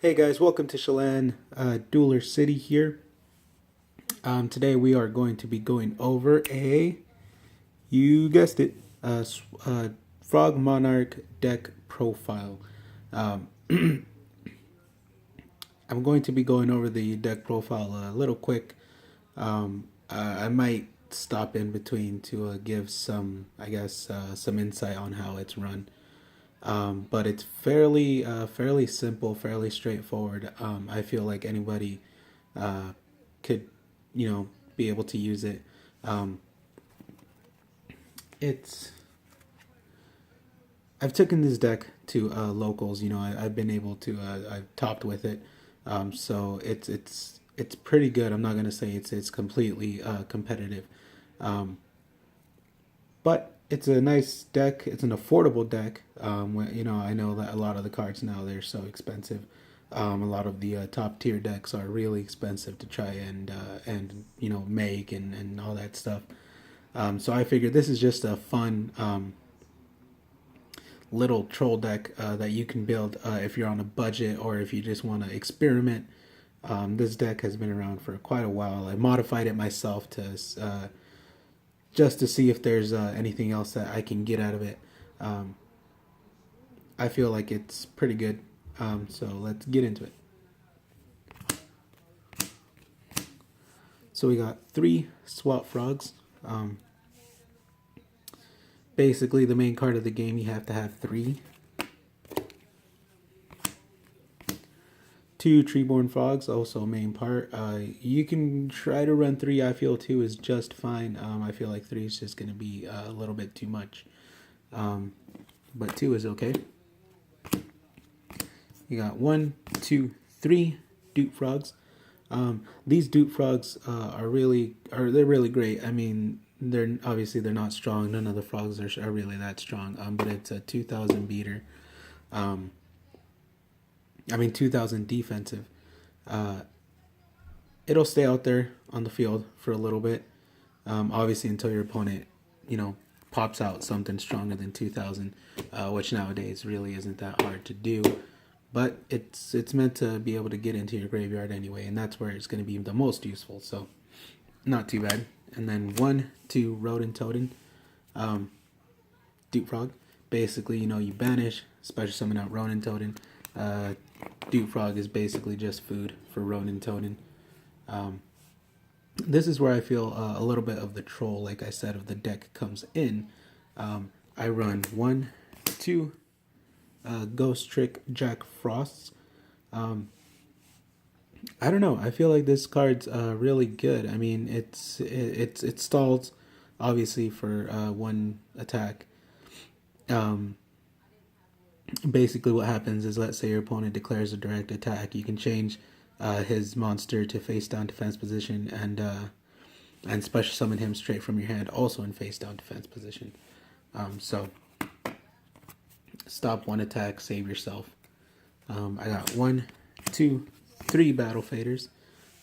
Hey guys, welcome to Chelan Dueler City here. Today we are going to be going over you guessed it, Frog Monarch deck profile. Um, I'm going to be going over the deck profile a little quick. I might stop in between to give some, some insight on how it's run. But it's fairly simple, fairly straightforward. I feel like anybody could, be able to use it. Um, it's I've taken this deck to locals. I've been able to. I've topped with it, so it's pretty good. I'm not gonna say it's completely competitive, um, but it's a nice deck. It's an affordable deck. I know that a lot of the cards now they're so expensive. A lot of the top tier decks are really expensive to try and make and all that stuff. So I figured this is just a fun little troll deck that you can build if you're on a budget or if you just want to experiment. This deck has been around for quite a while. I modified it myself to just to see if there's anything else that I can get out of it. I feel like it's pretty good. So let's get into it. So we got 3 swap frogs. Basically, the main card of the game, you have to have 3. 2 treeborn frogs, also main part. You can try to run 3. I feel 2 is just fine. I feel like 3 is just going to be a little bit too much. But 2 is okay. You got 1, 2, 3 dupe frogs. These dupe frogs are really great. I mean, they're not strong. None of the frogs are really that strong. But it's a 2,000 beater. 2,000 defensive. It'll stay out there on the field for a little bit. Obviously, until your opponent, pops out something stronger than 2,000, which nowadays really isn't that hard to do. But it's meant to be able to get into your graveyard anyway, and that's where it's going to be the most useful. So, not too bad. And then 1, 2 rodent totem, dupe frog. Basically, you banish, special summon out rodent totem. Dupe frog is basically just food for rodent totem. This is where I feel a little bit of the troll, like I said, of the deck comes in. I run 1, 2. Ghost Trick Jack Frosts. I don't know. I feel like this card's really good. I mean, it stalls obviously for 1 attack. Basically, what happens is, let's say your opponent declares a direct attack, you can change his monster to face down defense position and special summon him straight from your hand, also in face down defense position. So stop 1 attack, save yourself. I got 1, 2, 3 battle faders.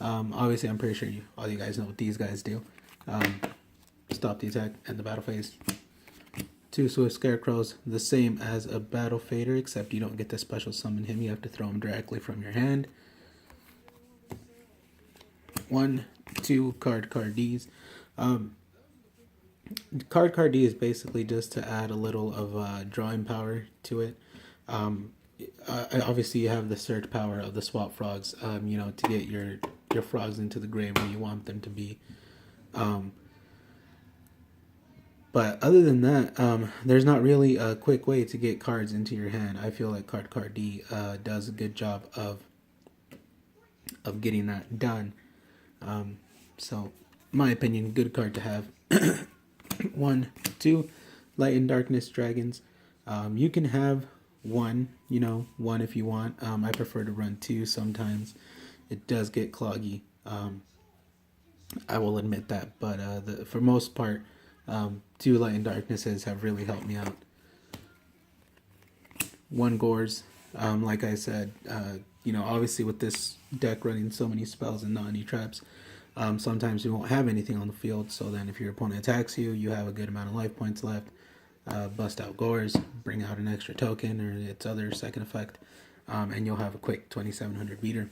Obviously, I'm pretty sure all you guys know what these guys do. Stop the attack and the battle phase. 2 Swift Scarecrows, the same as a battle fader, except you don't get to special summon him. You have to throw him directly from your hand. 1, 2 Card Ds. Card D is basically just to add a little of drawing power to it. Obviously, you have the search power of the swap frogs, to get your frogs into the grave where you want them to be. But other than that, there's not really a quick way to get cards into your hand. I feel like Card D does a good job of getting that done. So, my opinion, good card to have. 1, 2, Light and Darkness Dragons. You can have 1, 1 if you want. I prefer to run 2 sometimes. It does get cloggy. I will admit that, but for most part, 2 Light and Darknesses have really helped me out. 1 Gores. Like I said, obviously with this deck running so many spells and not any traps, sometimes you won't have anything on the field, so then if your opponent attacks you, you have a good amount of life points left. Bust out Gores, bring out an extra token or its other second effect. and you'll have a quick 2700 beater.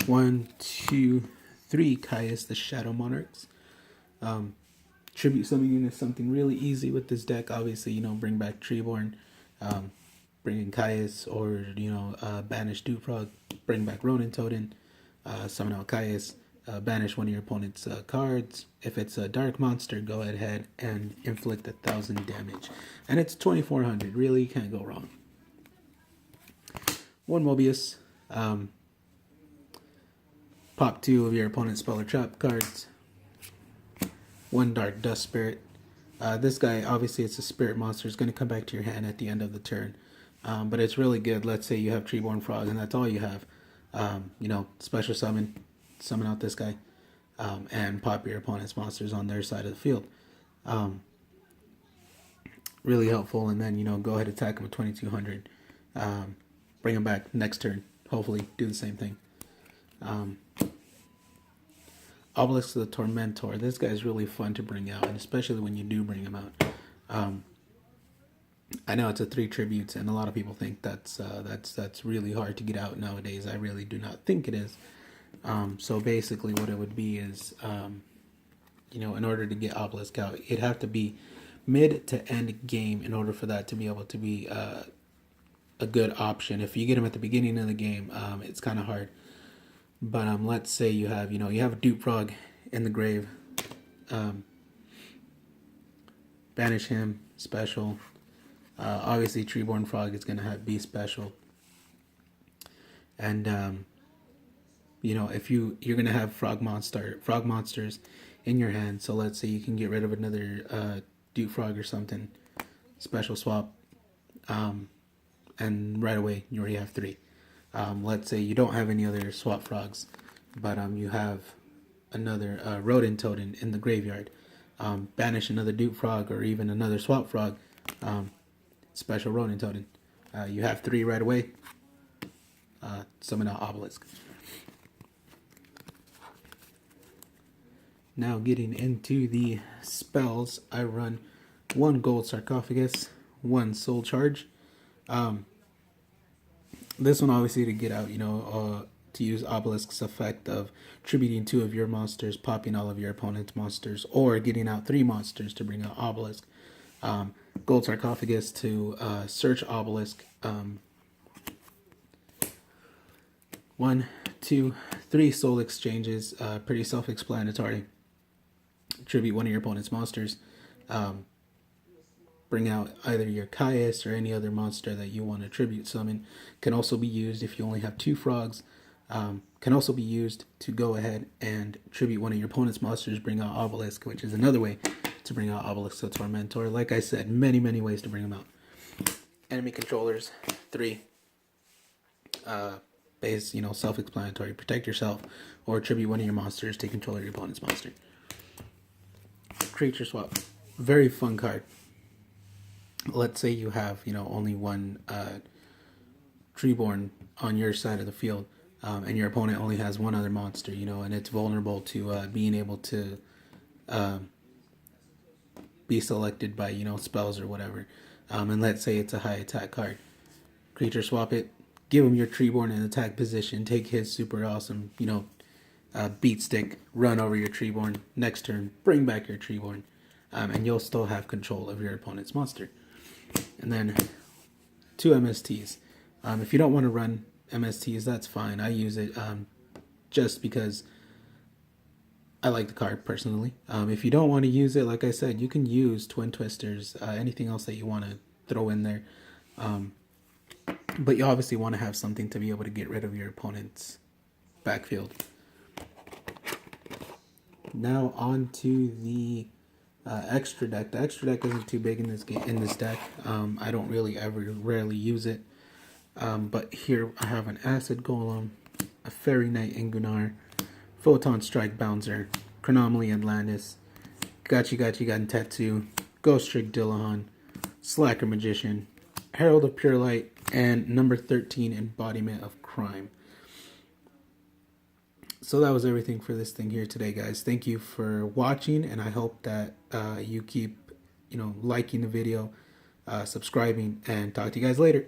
1, 2, 3 Caius, the Shadow Monarchs. Tribute summoning is something really easy with this deck. Obviously, bring back Treeborn, bring in Caius, or, banish Dewfrog, bring back Ronin Totem, summon out Caius, banish one of your opponent's cards. If it's a dark monster, go ahead and inflict 1,000 damage. And it's 2400. Really, can't go wrong. 1 Mobius. Pop 2 of your opponent's spell or trap cards. 1 Dark Dust Spirit. This guy, obviously, it's a spirit monster. It's going to come back to your hand at the end of the turn. But it's really good. Let's say you have Treeborn Frog, and that's all you have. Special summon out this guy, and pop your opponent's monsters on their side of the field. Really helpful. And then, go ahead and attack him with 2200. Bring him back next turn. Hopefully, do the same thing. Obelisk the Tormentor. This guy is really fun to bring out, and especially when you do bring him out. I know it's a 3 tributes, and a lot of people think that's really hard to get out nowadays. I really do not think it is. So basically, what it would be is, in order to get Obelisk out, it'd have to be mid to end game in order for that to be able to be a good option. If you get him at the beginning of the game, it's kind of hard. But let's say you have a Dewfrog in the grave. Banish him, special. Obviously, Treeborn Frog is going to be special. And if you're going to have frog monsters in your hand. So let's say you can get rid of another Dewfrog or something, special swap, and right away you already have 3. Let's say you don't have any other swap frogs, but you have another rodent totem in the graveyard. Banish another Dewfrog or even another swap frog, special rodent totem. You have 3 right away. Summon out Obelisk. Now getting into the spells, I run 1 Gold Sarcophagus, 1 Soul Charge. This one obviously to get out, to use Obelisk's effect of tributing 2 of your monsters, popping all of your opponent's monsters, or getting out 3 monsters to bring out Obelisk. Gold Sarcophagus to search Obelisk. 1, 2, 3 soul exchanges, pretty self-explanatory. Tribute one of your opponent's monsters. Bring out either your Caius or any other monster that you want to tribute summon. Can also be used if you only have 2 frogs. Can also be used to go ahead and tribute one of your opponent's monsters, bring out Obelisk, which is another way to bring out Obelisk the Tormentor. Like I said, many ways to bring them out. Enemy controllers, 3. Base, self-explanatory. Protect yourself or tribute one of your monsters, take control of your opponent's monster. Creature swap. Very fun card. Let's say you have, only 1 Treeborn on your side of the field, and your opponent only has 1 other monster, and it's vulnerable to being able to be selected by, spells or whatever. And let's say it's a high attack card. Creature swap it, give him your Treeborn in attack position, take his super awesome, beat stick, run over your Treeborn. Next turn, bring back your Treeborn, and you'll still have control of your opponent's monster. And then 2 MSTs. If you don't want to run MSTs, that's fine. I use it just because I like the card personally. If you don't want to use it, like I said, you can use Twin Twisters, anything else that you want to throw in there. But you obviously want to have something to be able to get rid of your opponent's backfield. Now on to the extra deck. The extra deck isn't too big in this deck. I don't rarely use it. But here I have an Acid Golem, a Fairy Knight Ingunar, Photon Strike Bouncer, Chronomaly Atlantis, Gachi Gantetsu, Ghost Trick Dillahan, Slacker Magician, Herald of Pure Light, and number 13 Embodiment of Crime. So that was everything for this thing here today, guys. Thank you for watching, and I hope that you keep liking the video, subscribing, and talk to you guys later.